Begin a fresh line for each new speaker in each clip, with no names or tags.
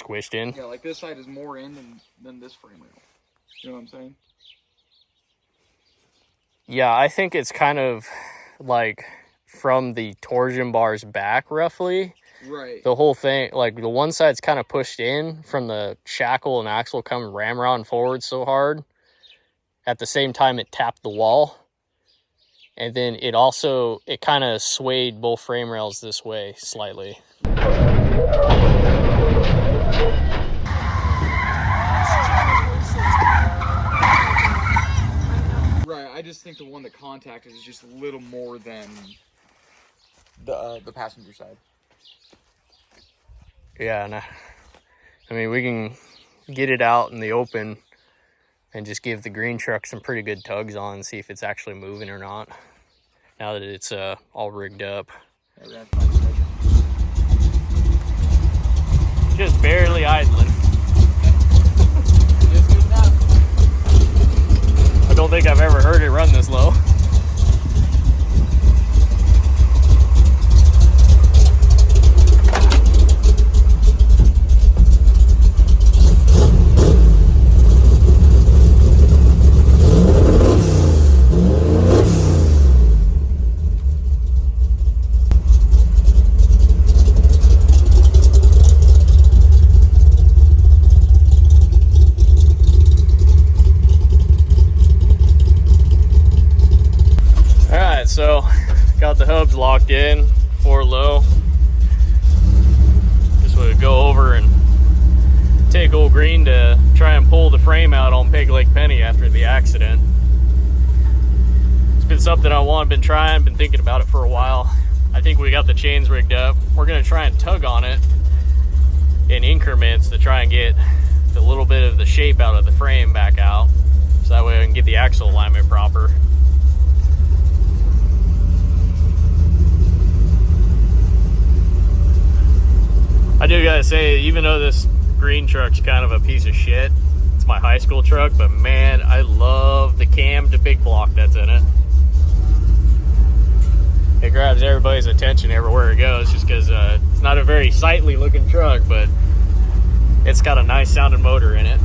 squished in.
Yeah, like this side is more in than this frame rail. You know what I'm saying?
Yeah, I think it's kind of like from the torsion bars back roughly.
Right.
The whole thing, like the one side's kind of pushed in from the shackle and axle coming ramrod forward so hard. At the same time, it tapped the wall. And then it kind of swayed both frame rails this way slightly.
Right, I just think the one that contacted is just a little more than the passenger side.
Yeah, and I mean, we can get it out in the open and just give the green truck some pretty good tugs on and see if it's actually moving or not, now that it's all rigged up.
Yeah,
just barely idling.
Just good enough.
I don't think I've ever heard it run this low. So got the hubs locked in, 4 low. Just would go over and take old Green to try and pull the frame out on Peg Leg Penny after the accident. It's been something been thinking about it for a while. I think we got the chains rigged up. We're gonna try and tug on it in increments to try and get a little bit of the shape out of the frame back out, so that way I can get the axle alignment proper. I do gotta say, even though this green truck's kind of a piece of shit, it's my high school truck, but man, I love the cam to big block that's in it. It grabs everybody's attention everywhere it goes, just because it's not a very sightly looking truck, but it's got a nice sounding motor in it.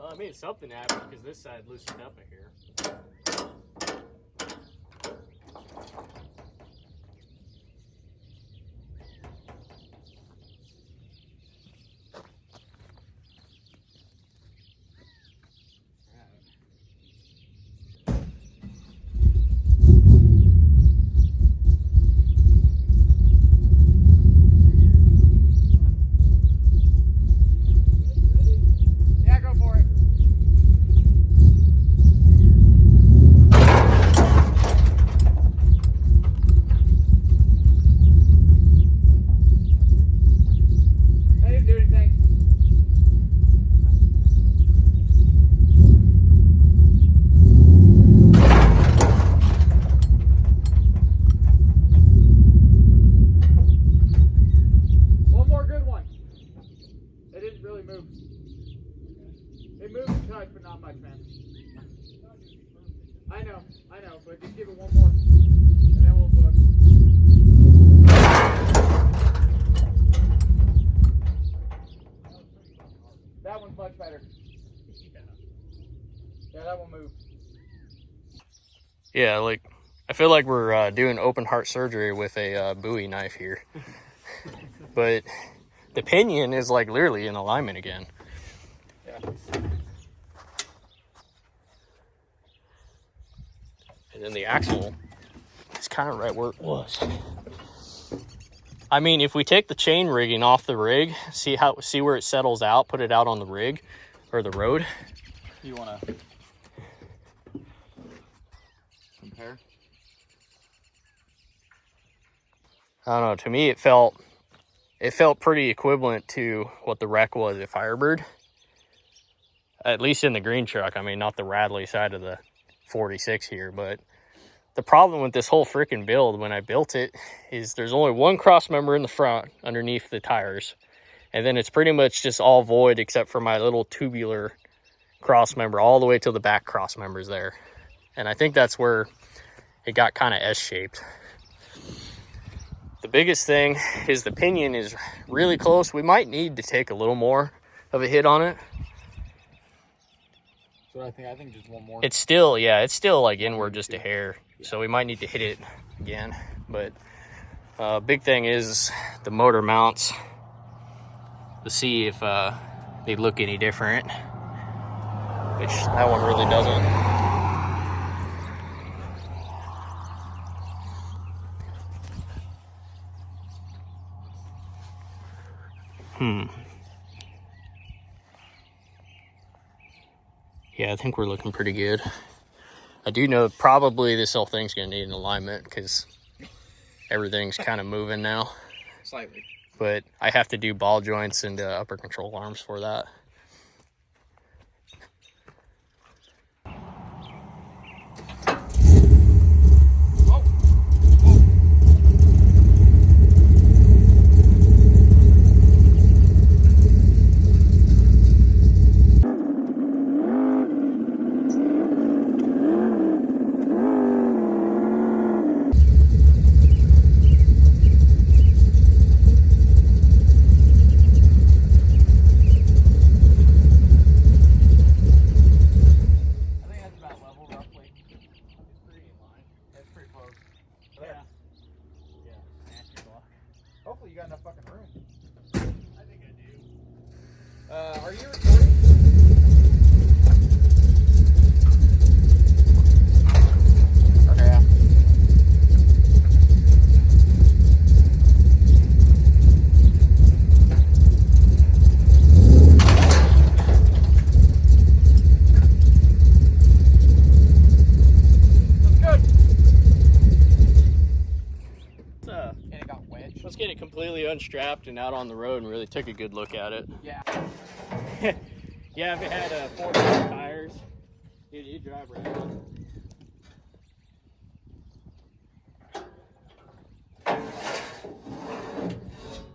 I mean, something happened because this side loosened up in here.
really move. It moves a touch, but not much, man. I know, but just give it one more, and then we'll look. That one's much better. Yeah, that one moved.
Yeah, like, I feel like we're doing open heart surgery with a Bowie knife here. But the pinion is like literally in alignment again.
Yeah.
And then the axle is kind of right where it was. I mean, if we take the chain rigging off the rig, see where it settles out, put it out on the rig or the road.
You wanna compare?
I don't know, to me it felt pretty equivalent to what the wreck was at Firebird. At least in the green truck. I mean, not the Radley side of the 46 here, but the problem with this whole freaking build when I built it is there's only one cross member in the front underneath the tires. And then it's pretty much just all void except for my little tubular cross member all the way to the back cross members there. And I think that's where it got kind of S-shaped. The biggest thing is the pinion is really close. We might need to take a little more of a hit on it.
So I think just one more.
It's still like inward just a hair. So we might need to hit it again. But big thing is the motor mounts to see if they look any different. Which that one really doesn't. Yeah, I think we're looking pretty good. I do know probably this whole thing's gonna need an alignment because everything's kind of moving now.
Slightly.
But I have to do ball joints and upper control arms for that.
Hopefully you got enough fucking room.
I think I do.
Are you recording? Okay, yeah.
Let's get it completely unstrapped and out on the road and really take a good look at it.
Yeah.
Yeah, if it had 4 tires, you drive right on.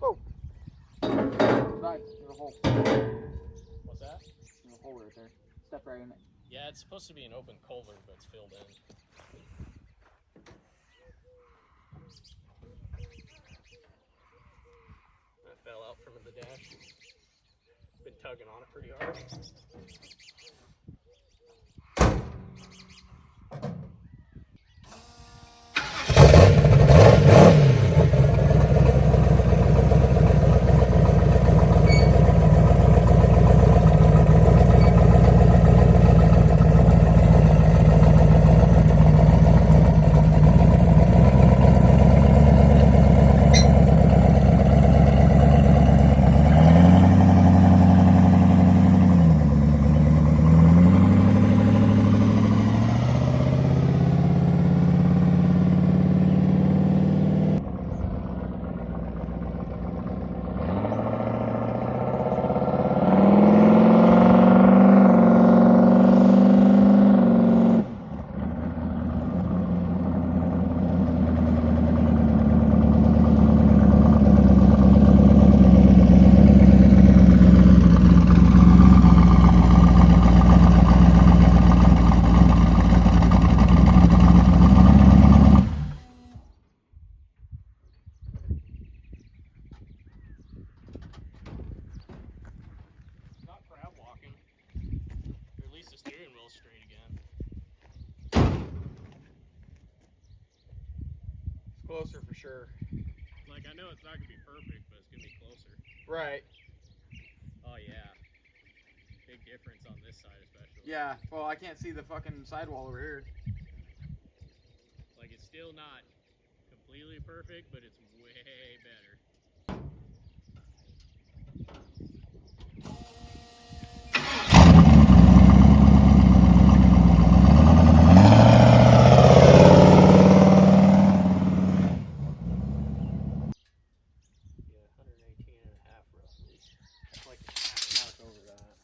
Whoa. Nice. There's a hole.
What's that?
There's a hole right there. Step right in it.
Yeah, it's supposed to be an open culvert, but it's filled in. Fell out from the dash. Been tugging on it pretty hard.
closer for sure.
Like, I know it's not gonna be perfect, but it's gonna be closer.
Right.
Oh yeah. Big difference on this side especially.
Yeah, well, I can't see the fucking sidewall over here.
Like, it's still not completely perfect, but it's way better. Yeah, 118.5 roughly. That's like a half mark over that.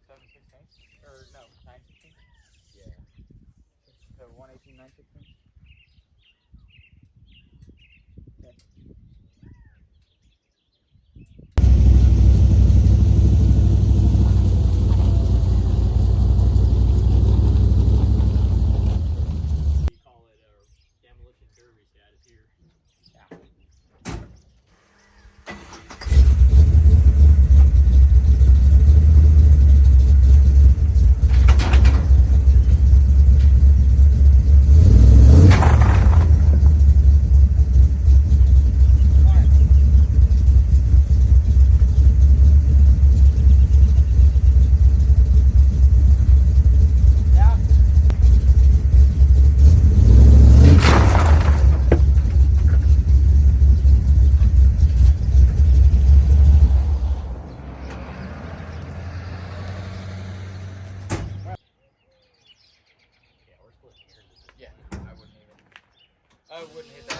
7/16? Or no, 9/16?
Yeah.
So 118, 9/16?
You call it a demolition derby status here.
Yeah, I wouldn't hit that.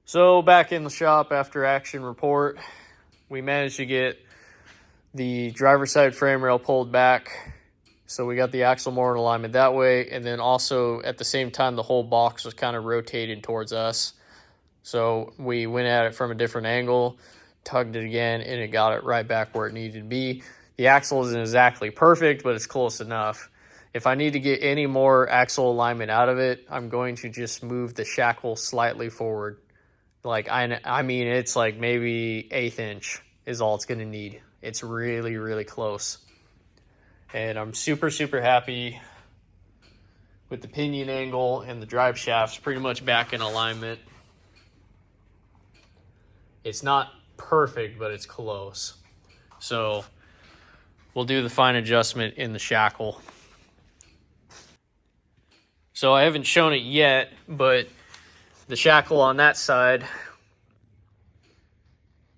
So back in the shop after action report, we managed to get the driver's side frame rail pulled back. So we got the axle more in alignment that way. And then also at the same time, the whole box was kind of rotated towards us. So we went at it from a different angle, tugged it again, and it got it right back where it needed to be. The axle isn't exactly perfect, but it's close enough. If I need to get any more axle alignment out of it, I'm going to just move the shackle slightly forward. Like, I mean, it's like maybe 1/8 inch is all it's going to need. It's really, really close. And I'm super, super happy with the pinion angle and the drive shafts pretty much back in alignment. It's not perfect, but it's close. So we'll do the fine adjustment in the shackle. So I haven't shown it yet, but the shackle on that side,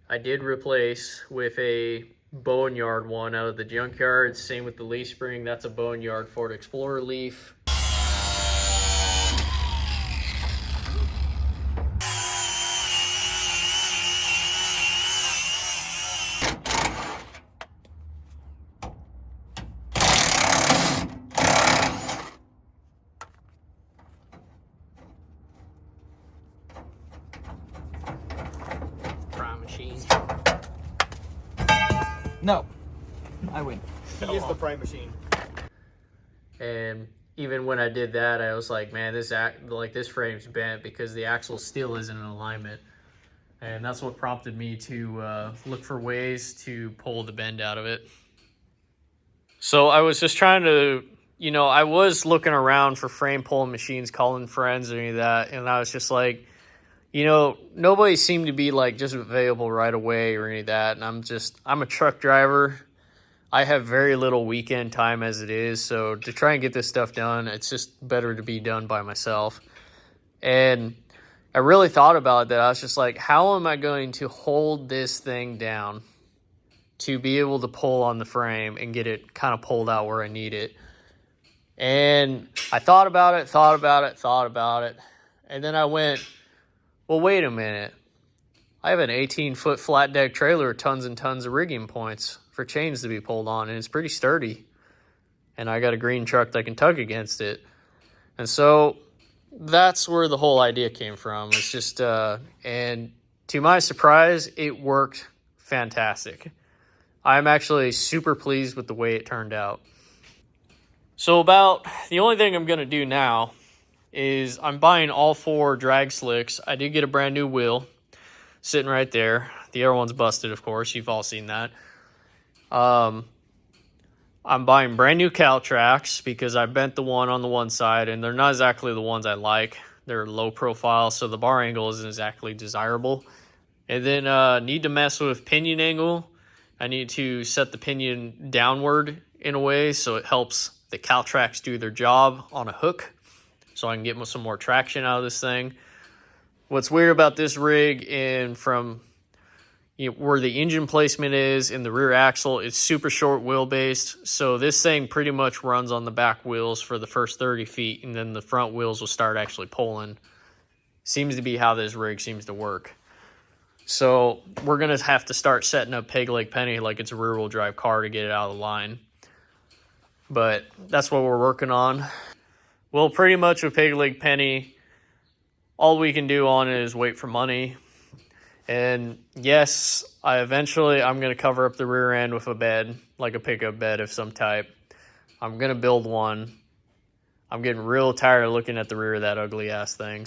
I did replace with a Boneyard one out of the junkyard. Same with the leaf spring. That's a Boneyard Ford Explorer leaf. Prime machine.
No. I win.
He is the prime machine.
And even when I did that, I was like, man, this frame's bent because the axle still isn't in alignment. And that's what prompted me to look for ways to pull the bend out of it. So I was just trying to, you know, I was looking around for frame pulling machines, calling friends or any of that. And I was just like, you know, nobody seemed to be like just available right away or any of that. And I'm a truck driver. I have very little weekend time as it is. So to try and get this stuff done, it's just better to be done by myself. And I really thought about that. I was just like, how am I going to hold this thing down to be able to pull on the frame and get it kind of pulled out where I need it? And I thought about it. And then I went, well, wait a minute. I have an 18-foot flat deck trailer with tons and tons of rigging points for chains to be pulled on, and it's pretty sturdy. And I got a green truck that can tug against it. And so that's where the whole idea came from. It's just, and to my surprise, it worked fantastic. I'm actually super pleased with the way it turned out. So the only thing I'm going to do now is I'm buying all 4 drag slicks. I did get a brand new wheel sitting right there. The other one's busted, of course. You've all seen that. I'm buying brand new cowl tracks because I bent the one on the one side, and they're not exactly the ones I like. They're low profile, so the bar angle isn't exactly desirable. And then need to mess with pinion angle. I need to set the pinion downward in a way so it helps the cowl tracks do their job on a hook, so I can get some more traction out of this thing. What's weird about this rig and from where the engine placement is in the rear axle, it's super short wheelbase. So this thing pretty much runs on the back wheels for the first 30 feet, and then the front wheels will start actually pulling. Seems to be how this rig seems to work. So we're going to have to start setting up Peg Leg Penny like it's a rear-wheel drive car to get it out of the line. But that's what we're working on. Well, pretty much with Peg Leg Penny, all we can do on it is wait for money. And yes, I'm going to cover up the rear end with a bed, like a pickup bed of some type. I'm going to build one. I'm getting real tired of looking at the rear of that ugly ass thing.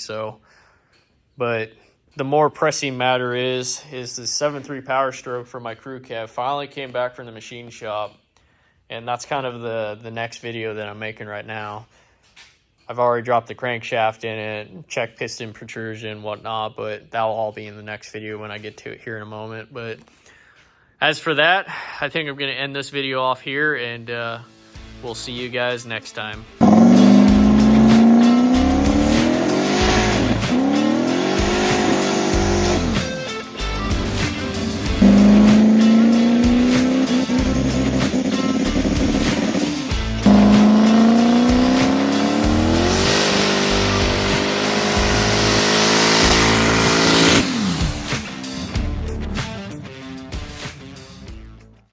But the more pressing matter is the 7.3 Power Stroke for my crew cab finally came back from the machine shop. And that's kind of the next video that I'm making right now. I've already dropped the crankshaft in it, checked piston protrusion and whatnot, but that'll all be in the next video when I get to it here in a moment. But as for that, I think I'm going to end this video off here, and we'll see you guys next time.